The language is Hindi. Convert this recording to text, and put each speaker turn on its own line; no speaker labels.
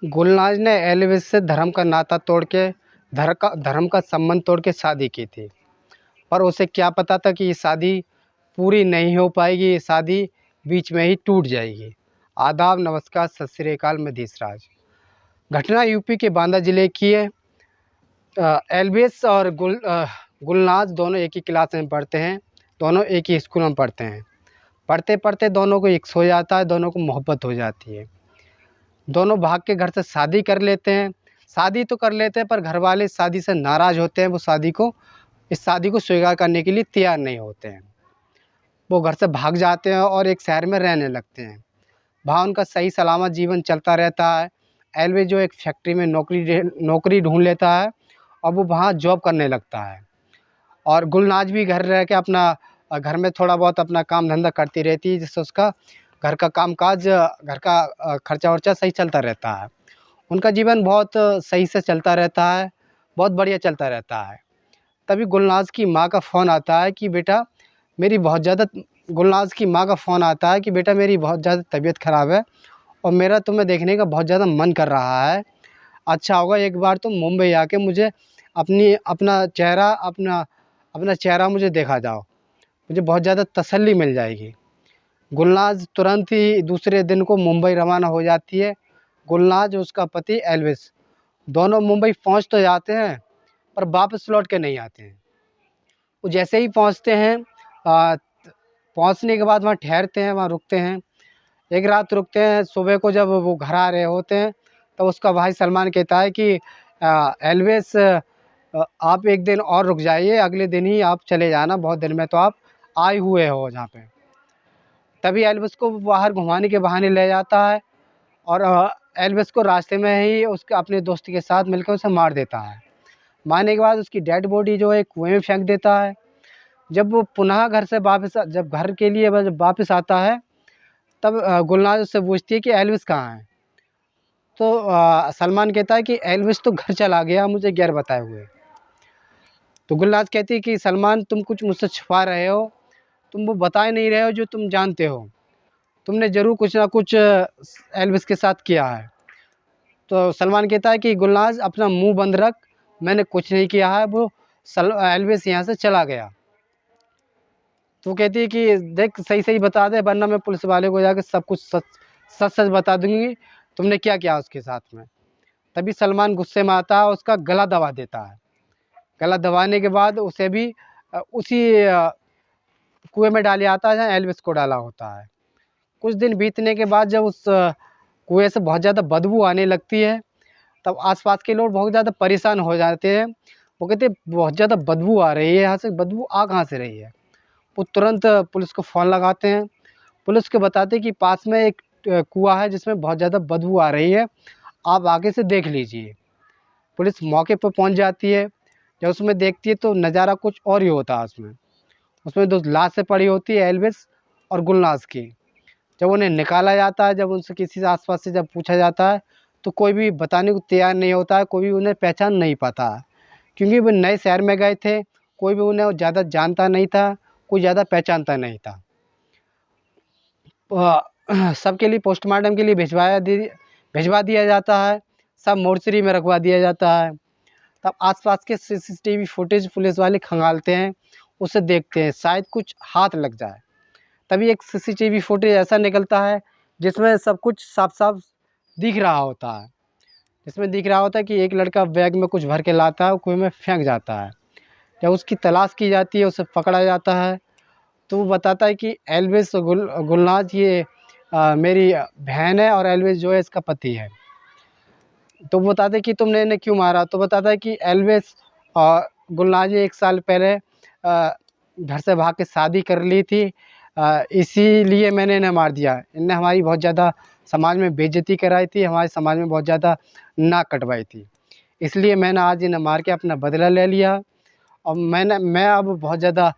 गुलनाज ने एल्विस से धर्म का नाता तोड़ के धर्म का संबंध तोड़ के शादी की थी। पर उसे क्या पता था कि ये शादी पूरी नहीं हो पाएगी, ये शादी बीच में ही टूट जाएगी। आदाब, नमस्कार, सत श्री अकाल, मैं धीसराज। घटना यूपी के बांदा जिले की है। एल्विस और गुलनाज दोनों एक ही क्लास में पढ़ते हैं, दोनों एक ही स्कूल में पढ़ते हैं। पढ़ते पढ़ते दोनों को एक हो जाता है, दोनों को मोहब्बत हो जाती है। दोनों भाग के घर से शादी कर लेते हैं। शादी तो कर लेते हैं पर घर वाले इस शादी से नाराज़ होते हैं। वो इस शादी को स्वीकार करने के लिए तैयार नहीं होते हैं। वो घर से भाग जाते हैं और एक शहर में रहने लगते हैं। वहाँ उनका सही सलामत जीवन चलता रहता है। एल्विस जो एक फैक्ट्री में नौकरी ढूंढ लेता है और वो वहाँ जॉब करने लगता है। और गुलनाज भी घर रह के घर में थोड़ा बहुत अपना काम धंधा करती रहती है, जिससे उसका घर का कामकाज, घर का खर्चा वर्चा सही चलता रहता है। उनका जीवन बहुत सही से चलता रहता है, बहुत बढ़िया चलता रहता है। तभी गुलनाज की माँ का फ़ोन आता है कि बेटा मेरी बहुत ज़्यादा गुलनाज की माँ का फ़ोन आता है कि बेटा मेरी बहुत ज़्यादा तबीयत ख़राब है और मेरा तुम्हें देखने का बहुत ज़्यादा मन कर रहा है। अच्छा होगा एक बार तुम मुंबई आके मुझे अपना चेहरा मुझे देखा जाओ, मुझे बहुत ज़्यादा तसल्ली मिल जाएगी। गुलनाज तुरंत ही दूसरे दिन को मुंबई रवाना हो जाती है। गुलनाज और उसका पति एल्विस दोनों मुंबई पहुंच तो जाते हैं पर वापस लौट के नहीं आते हैं। वो जैसे ही पहुंचते हैं, पहुंचने के बाद वहाँ ठहरते हैं, वहाँ रुकते हैं, एक रात रुकते हैं। सुबह को जब वो घर आ रहे होते हैं तो उसका भाई सलमान कहता है कि एल्विस आप एक दिन और रुक जाइए, अगले दिन ही आप चले जाना, बहुत दिन में तो आप आए हुए हो जहाँ पे। तभी एल्विस को बाहर घुमाने के बहाने ले जाता है और एल्विस को रास्ते में ही उसके अपने दोस्त के साथ मिलकर उसे मार देता है। मारने के बाद उसकी डेड बॉडी जो है कुएं में फेंक देता है। जब वो पुनः जब घर के लिए जब वापस आता है तब गुलनाज उससे पूछती है कि एल्विस कहाँ है। तो सलमान कहता है कि एल्विस तो घर चला गया मुझे गैर बताए हुए। तो गुलनाज कहती है कि सलमान तुम कुछ मुझसे छुपा रहे हो, तुम वो बता ही नहीं रहे हो जो तुम जानते हो, तुमने ज़रूर कुछ ना कुछ एल्विस के साथ किया है। तो सलमान कहता है कि गुलनाज अपना मुंह बंद रख, मैंने कुछ नहीं किया है, वो एल्विस यहाँ से चला गया। तो कहती है कि देख सही सही बता दे वरना मैं पुलिस वाले को जाकर सब कुछ सच सच बता दूंगी तुमने क्या किया उसके साथ में। तभी सलमान गुस्से में आता है, उसका गला दबा देता है। गला दबाने के बाद उसे भी उसी कुएं में डाल आता है जहाँ एल्विस को डाला होता है। कुछ दिन बीतने के बाद जब उस कुएं से बहुत ज़्यादा बदबू आने लगती है तब आसपास के लोग बहुत ज़्यादा परेशान हो जाते हैं। वो कहते हैं बहुत ज़्यादा बदबू आ रही है, यहाँ से बदबू आ कहाँ से रही है। वो तुरंत पुलिस को फ़ोन लगाते हैं। पुलिस को बताते हैं कि पास में एक कुआं है जिसमें बहुत ज़्यादा बदबू आ रही है, आप आगे से देख लीजिए। पुलिस मौके पर पहुंच जाती है। जब उसमें देखती है तो नज़ारा कुछ और ही होता है। उसमें दो लाशें पड़ी होती है, एल्विस और गुलनाज की। जब उन्हें निकाला जाता है, जब उनसे किसी से आसपास से जब पूछा जाता है तो कोई भी बताने को तैयार नहीं होता है, कोई भी उन्हें पहचान नहीं पाता है, क्योंकि वो नए शहर में गए थे, कोई भी उन्हें ज़्यादा जानता नहीं था, कोई ज़्यादा पहचानता नहीं था। सबके लिए पोस्टमार्टम के लिए भिजवा दिया जाता है, सब मोर्चरी में रखवा दिया जाता है। तब आसपास के सीसीटीवी फुटेज पुलिस वाले खंगालते हैं, उसे देखते हैं शायद कुछ हाथ लग जाए। तभी एक सीसीटीवी फुटेज ऐसा निकलता है जिसमें सब कुछ साफ साफ दिख रहा होता है। जिसमें दिख रहा होता है कि एक लड़का बैग में कुछ भर के लाता है और कुएं में फेंक जाता है। जब उसकी तलाश की जाती है, उसे पकड़ा जाता है तो वो बताता है कि एल्विस गुलनाज ये मेरी बहन है और एल्विस जो है इसका पति है। तो वो बताते हैं कि तुमने इन्हें क्यों मारा। तो बताता है कि एल्विस और गुलनाज ने 1 साल पहले घर से भाग के शादी कर ली थी, इसीलिए मैंने इन्हें मार दिया। इनने हमारी बहुत ज़्यादा समाज में बेइज्जती कराई थी, हमारे समाज में बहुत ज़्यादा नाक कटवाई थी, इसलिए मैंने आज इन्हें मार के अपना बदला ले लिया। और मैं अब बहुत ज़्यादा